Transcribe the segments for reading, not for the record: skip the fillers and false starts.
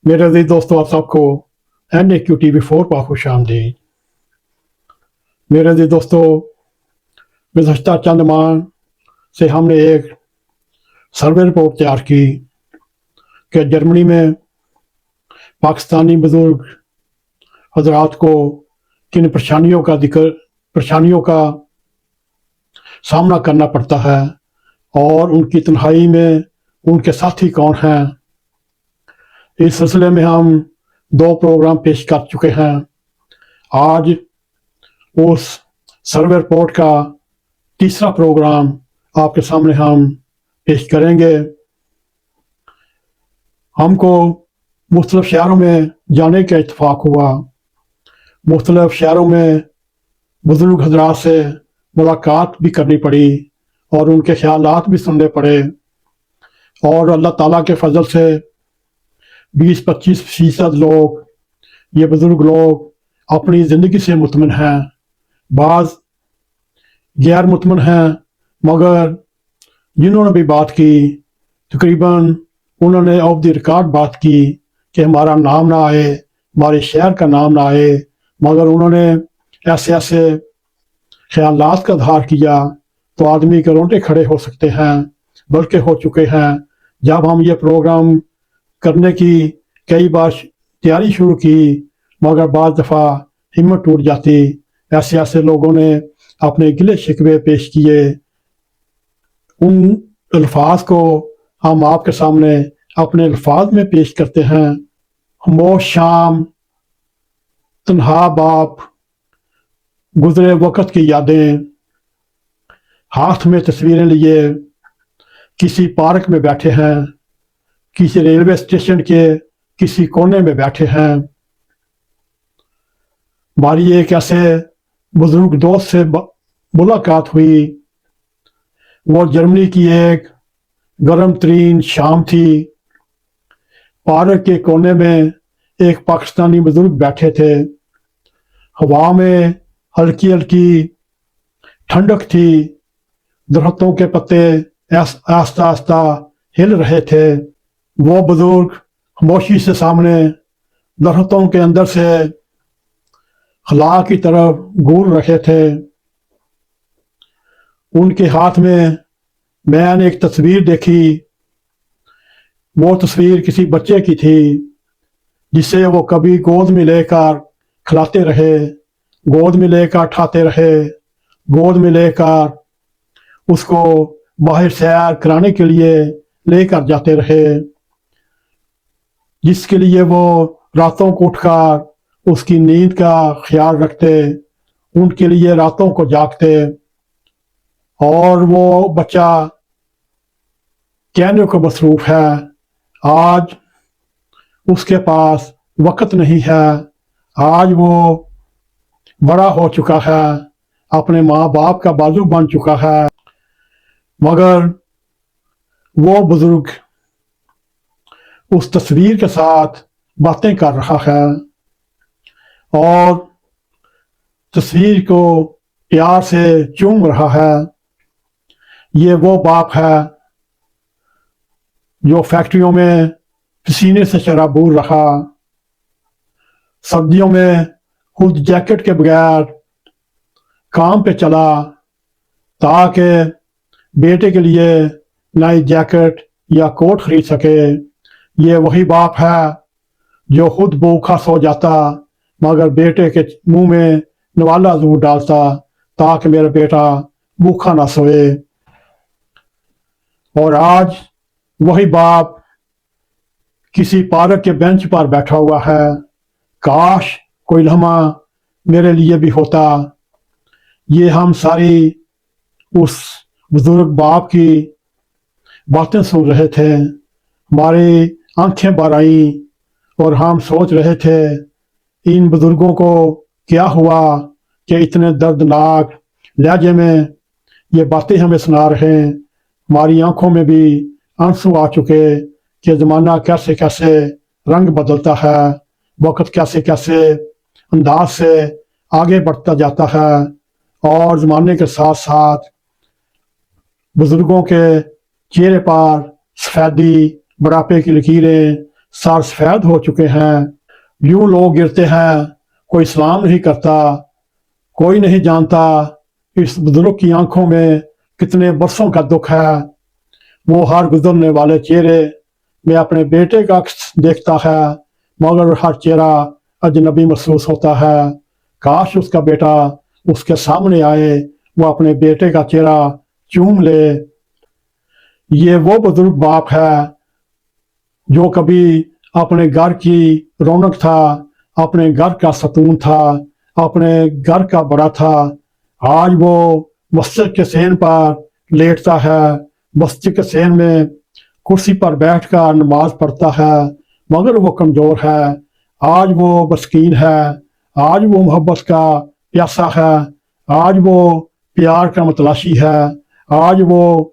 मेरे अजीज दोस्तों, आप सबको NAQ TV4 पर खुश आमदीद। मेरे अजीज दोस्तों, गुज़श्ता चंद माह से हमने एक सर्वे रिपोर्ट तैयार की कि जर्मनी में पाकिस्तानी बुजुर्ग हजरात को किन परेशानियों का सामना करना पड़ता है और उनकी तन्हाई में उनके साथी कौन हैं। इस सिलसिले में हम 2 प्रोग्राम पेश कर चुके हैं। आज उस सर्वे रिपोर्ट का तीसरा प्रोग्राम आपके सामने हम पेश करेंगे। हमको मुख्तलिफ शहरों में जाने का इत्तेफाक हुआ। मुख्तलिफ शहरों में बुजुर्ग हजरात से मुलाकात भी करनी पड़ी और उनके ख्यालात भी सुनने पड़े। और अल्लाह ताला के फजल से 20-25% लोग, ये बुजुर्ग लोग अपनी ज़िंदगी से मुतमिन हैं। बाज़ गैर मुतमिन हैं, मगर जिन्होंने भी बात की तकरीबन उन्होंने ऑफ द रिकॉर्ड बात की कि हमारा नाम ना आए, हमारे शहर का नाम ना आए, मगर उन्होंने ऐसे ऐसे ख्यालात का इज़हार किया तो आदमी के रोंगटे खड़े हो सकते हैं, बल्कि हो चुके हैं। जब हम ये प्रोग्राम करने की कई बार तैयारी शुरू की, मगर बाद दफ़ा हिम्मत टूट जाती। ऐसे ऐसे लोगों ने अपने गिले शिकवे पेश किए। उन अल्फाज को हम आपके सामने अपने अल्फाज में पेश करते हैं। खामोश शाम, तन्हा बाप, गुजरे वक़्त की यादें, हाथ में तस्वीरें लिए किसी पार्क में बैठे हैं, किसी रेलवे स्टेशन के किसी कोने में बैठे हैं। हमारी एक ऐसे बुजुर्ग दोस्त से मुलाकात हुई। वो जर्मनी की एक गर्म तरीन शाम थी। पार्क के कोने में एक पाकिस्तानी बुजुर्ग बैठे थे। हवा में हल्की हल्की ठंडक थी। दरख्तों के पत्ते आस्ता आस्ता हिल रहे थे। वो बुजुर्ग खामोशी से सामने दरख्तों के अंदर से खला की तरफ घूर रहे थे। उनके हाथ में मैंने एक तस्वीर देखी। वो तस्वीर किसी बच्चे की थी जिसे वो कभी गोद में लेकर खिलाते रहे, गोद में लेकर उठाते रहे, गोद में लेकर उसको बाहर सैर कराने के लिए लेकर जाते रहे, जिसके लिए वो रातों को उठकर उसकी नींद का ख्याल रखते, उनके लिए रातों को जागते। और वो बच्चा कहने को मसरूफ है, आज उसके पास वक़्त नहीं है। आज वो बड़ा हो चुका है, अपने माँ बाप का बाजू बन चुका है, मगर वो बुजुर्ग उस तस्वीर के साथ बातें कर रहा है और तस्वीर को प्यार से चूम रहा है। ये वो बाप है जो फैक्ट्रियों में पसीने से शराबूर रहा, सर्दियों में खुद जैकेट के बगैर काम पे चला ताकि बेटे के लिए नई जैकेट या कोट खरीद सके। ये वही बाप है जो खुद भूखा सो जाता मगर बेटे के मुंह में नवाला जरूर डालता ताकि मेरा बेटा भूखा ना सोए। और आज वही बाप किसी पार्क के बेंच पर बैठा हुआ है। काश कोई लम्हा मेरे लिए भी होता। ये हम सारी उस बुजुर्ग बाप की बातें सुन रहे थे। हमारी आंखें भर आईं और हम सोच रहे थे इन बुजुर्गों को क्या हुआ कि इतने दर्दनाक लहजे में ये बातें हमें सुना रहे हैं। हमारी आंखों में भी आंसू आ चुके कि ज़माना कैसे कैसे रंग बदलता है, वक्त कैसे कैसे अंदाज से आगे बढ़ता जाता है और ज़माने के साथ साथ बुजुर्गों के चेहरे पर सफ़ेदी, बुढ़ापे की लकीरें سر سفید ہو چکے ہیں۔ یوں لوگ گرتے ہیں، کوئی سلام نہیں کرتا، کوئی نہیں جانتا اس بزرگ کی آنکھوں میں کتنے برسوں کا دکھ ہے۔ وہ ہر گزرنے والے چہرے میں اپنے بیٹے کا عکس دیکھتا ہے، مگر ہر چہرہ اجنبی محسوس ہوتا ہے۔ کاش اس کا بیٹا اس کے سامنے آئے، وہ اپنے بیٹے کا چہرہ چوم لے۔ یہ وہ بزرگ باپ ہے جو کبھی اپنے گھر کی رونق تھا، اپنے گھر کا ستون تھا، اپنے گھر کا بڑا تھا۔ آج وہ مسجد کے صحن پر لیٹتا ہے، مسجد کے صحن میں کرسی پر بیٹھ کر نماز پڑھتا ہے، مگر وہ کمزور ہے۔ آج وہ مسکین ہے، آج وہ محبت کا پیاسا ہے، آج وہ پیار کا متلاشی ہے۔ آج وہ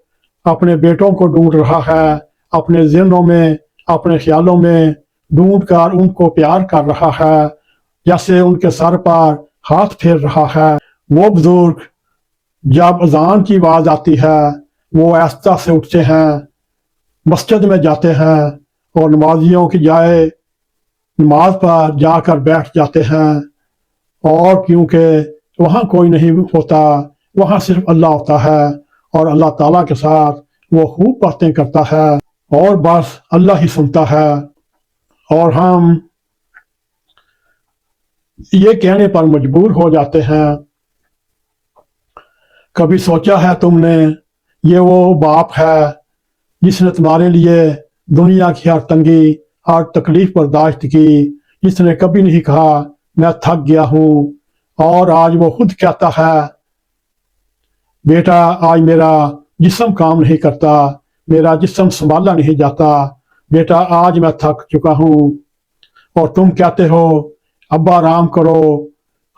اپنے بیٹوں کو ڈھونڈ رہا ہے، اپنے ذہنوں میں، اپنے خیالوں میں ڈھونڈ کر ان کو پیار کر رہا ہے، جیسے ان کے سر پر ہاتھ پھیر رہا ہے۔ وہ بزرگ جب اذان کی آواز آتی ہے، وہ آہستہ سے اٹھتے ہیں، مسجد میں جاتے ہیں اور نمازیوں کی جائے نماز پر جا کر بیٹھ جاتے ہیں۔ اور کیونکہ وہاں کوئی نہیں ہوتا، وہاں صرف اللہ ہوتا ہے، اور اللہ تعالیٰ کے ساتھ وہ خوب باتیں کرتا ہے، اور بس اللہ ہی سنتا ہے۔ اور ہم یہ کہنے پر مجبور ہو جاتے ہیں، کبھی سوچا ہے تم نے یہ وہ باپ ہے جس نے تمہارے لیے دنیا کی ہر تنگی، ہر تکلیف برداشت کی، جس نے کبھی نہیں کہا میں تھک گیا ہوں، اور آج وہ خود کہتا ہے بیٹا آج میرا جسم کام نہیں کرتا، میرا جسم سنبھالا نہیں جاتا، بیٹا آج میں تھک چکا ہوں۔ اور تم کہتے ہو ابا آرام کرو،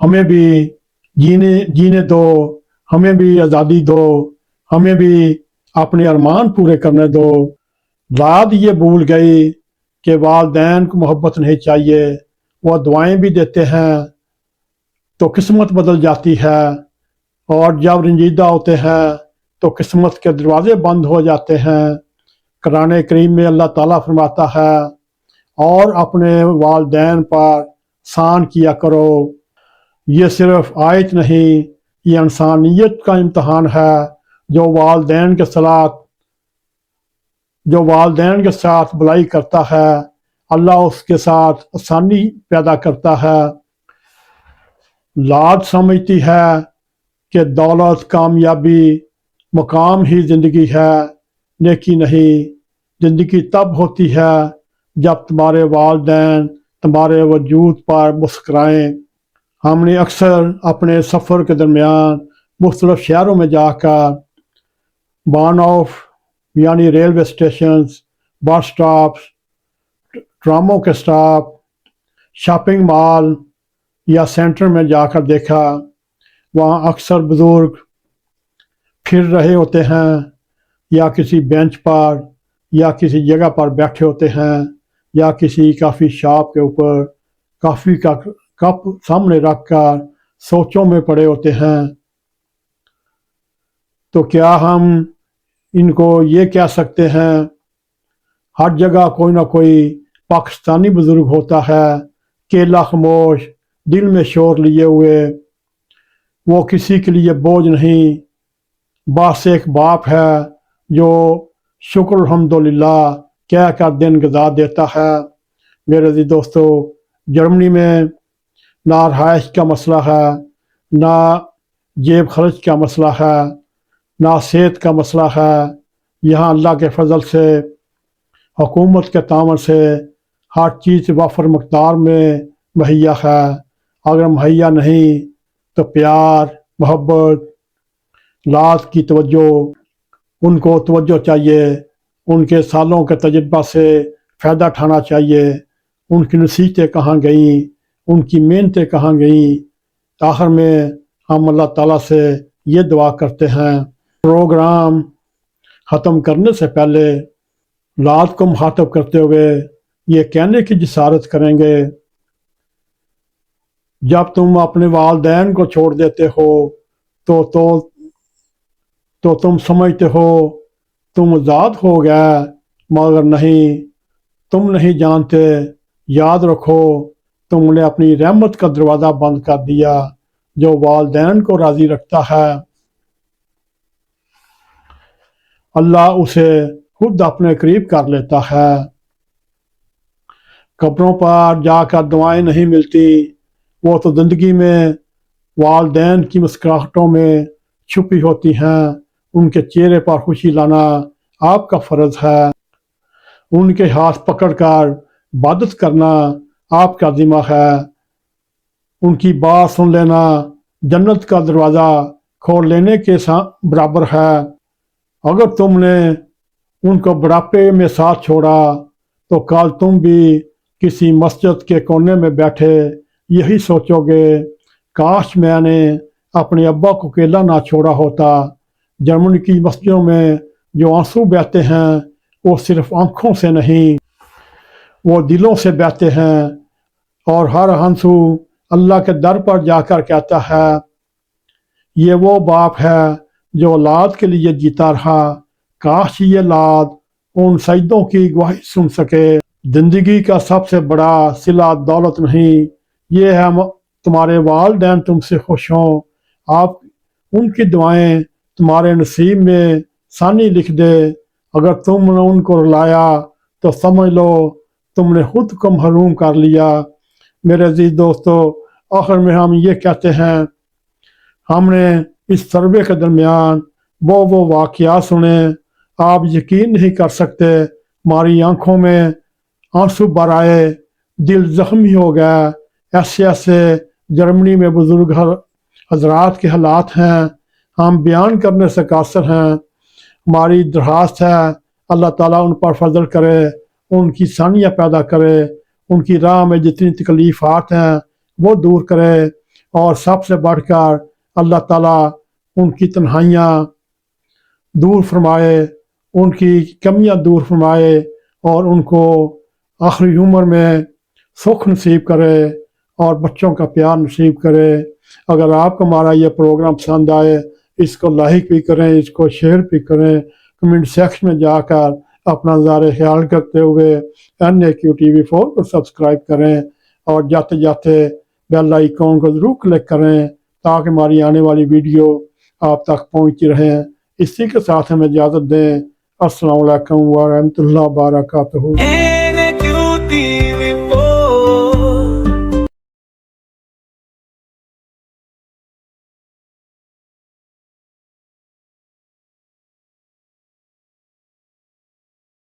ہمیں بھی جینے دو، ہمیں بھی آزادی دو، ہمیں بھی اپنے ارمان پورے کرنے دو۔ اولاد یہ بھول گئی کہ والدین کو محبت نہیں چاہیے، وہ دعائیں بھی دیتے ہیں تو قسمت بدل جاتی ہے، اور جب رنجیدہ ہوتے ہیں تو قسمت کے دروازے بند ہو جاتے ہیں۔ قرآن کریم میں اللہ تعالیٰ فرماتا ہے اور اپنے والدین پر احسان کیا کرو۔ یہ صرف آیت نہیں، یہ انسانیت کا امتحان ہے۔ جو والدین کے ساتھ بلائی کرتا ہے، اللہ اس کے ساتھ آسانی پیدا کرتا ہے۔ اولاد سمجھتی ہے کہ دولت، کامیابی، مقام ہی زندگی ہے، لیکن نہیں، زندگی تب ہوتی ہے جب تمہارے والدین تمہارے وجود پر مسکرائیں۔ ہم نے اکثر اپنے سفر کے درمیان مختلف شہروں میں جا کر بان آف یعنی ریلوے اسٹیشنز، بس سٹاپس، ٹراموں کے سٹاپ، شاپنگ مال یا سینٹر میں جا کر دیکھا، وہاں اکثر بزرگ پھر رہے ہوتے ہیں، یا کسی بینچ پر یا کسی جگہ پر بیٹھے ہوتے ہیں، یا کسی کافی شاپ کے اوپر کافی کا کپ سامنے رکھ کر سوچوں میں پڑے ہوتے ہیں۔ تو کیا ہم ان کو یہ کہہ سکتے ہیں ہر جگہ کوئی نہ کوئی پاکستانی بزرگ ہوتا ہے، کیلا خاموش، دل میں شور لیے ہوئے، وہ کسی کے لیے بوجھ نہیں، بس ایک باپ ہے جو شکر الحمدللہ کہہ کر دن گزار دیتا ہے۔ میرے عزیز دوستو، جرمنی میں نہ رہائش کا مسئلہ ہے، نہ جیب خرچ کا مسئلہ ہے، نہ صحت کا مسئلہ ہے۔ یہاں اللہ کے فضل سے، حکومت کے تعاون سے ہر چیز وافر مقدار میں مہیا ہے۔ اگر مہیا نہیں تو پیار، محبت، اولاد کی توجہ، ان کو توجہ چاہیے، ان کے سالوں کے تجربہ سے فائدہ اٹھانا چاہیے۔ ان کی نصیحتیں کہاں گئیں، ان کی محنتیں کہاں گئیں۔ آخر میں ہم اللہ تعالیٰ سے یہ دعا کرتے ہیں، پروگرام ختم کرنے سے پہلے اولاد کو مخاطب کرتے ہوئے یہ کہنے کی جسارت کریں گے، جب تم اپنے والدین کو چھوڑ دیتے ہو تو تم سمجھتے ہو تم آزاد ہو گئے، مگر نہیں، तुम नहीं जानते, याद रखो तुमने अपनी रहमत का दरवाज़ा बंद कर दिया। जो वालिदैन को राज़ी रखता है अल्लाह उसे खुद अपने करीब कर लेता है। कब्रों पर जाकर दुआएं नहीं मिलती, वो तो ज़िंदगी में वालिदैन की मुस्कुराहटों में छुपी होती हैं। उनके चेहरे पर खुशी लाना आपका फ़र्ज़ है। उनके हाथ पकड़कर इबादत करना आपका ज़िम्मा है। उनकी बात सुन लेना जन्नत का दरवाज़ा खोल लेने के बराबर है। अगर तुमने उनको बुढ़ापे में साथ छोड़ा तो कल तुम भी किसी मस्जिद के कोने में बैठे यही सोचोगे, काश मैंने अपने अब्बा को अकेला ना छोड़ा होता। जर्मनी की मस्जिदों में जो आंसू बहते हैं वो सिर्फ आंखों से नहीं, वो दिलों से बहते हैं। और हर आंसू अल्लाह के दर पर जाकर कहता है, ये वो बाप है जो औलाद के लिए जीता रहा। काश ये औलाद उन सजदों की गवाही सुन सके। जिंदगी का सबसे बड़ा सिला दौलत नहीं, ये है तुम्हारे वालिदैन तुमसे खुश हों। आप उनकी दुआएं तुम्हारे नसीब में सानी लिख दे। अगर तुमने उनको रुलाया तो समझ लो तुमने खुद को महरूम कर लिया। मेरे अजीज दोस्तों, आखिर में हम ये कहते हैं, हमने इस सर्वे के दरमियान वो वाक़यात सुने, आप यकीन नहीं कर सकते। हमारी आंखों में आंसू भर आए, दिल जख्मी हो गया। ऐसे ऐसे जर्मनी में बुजुर्ग हजरात के हालात हैं, हम बयान करने से कासर हैं। हमारी दरख्वास्त है अल्लाह ताला उन पर फजल करे, उनकी सानियाँ पैदा करे, उनकी राह में जितनी तकलीफ़ात हैं वो दूर करे, और सबसे बढ़कर अल्लाह ताला उनकी तन्हाइयाँ दूर फरमाए, उनकी कमियाँ दूर फरमाए, और उनको आखिरी उम्र में सुख नसीब करे और बच्चों का प्यार नसीब करे। अगर आपको हमारा ये प्रोग्राम पसंद आए, इसको लाइक भी करें, इसको शेयर भी करें, कमेंट सेक्शन में जाकर अपना ज़ारे ख्याल करते हुए NAQ TV4 को सब्सक्राइब करें, और जाते जाते बेल आइकॉन को ज़रूर क्लिक करें ताकि हमारी आने वाली वीडियो आप तक पहुंचती रहें। इसी के साथ हमें इजाज़त दें। अस्सलाम वालेकुम व रहमतुल्लाहि व बरकातहू।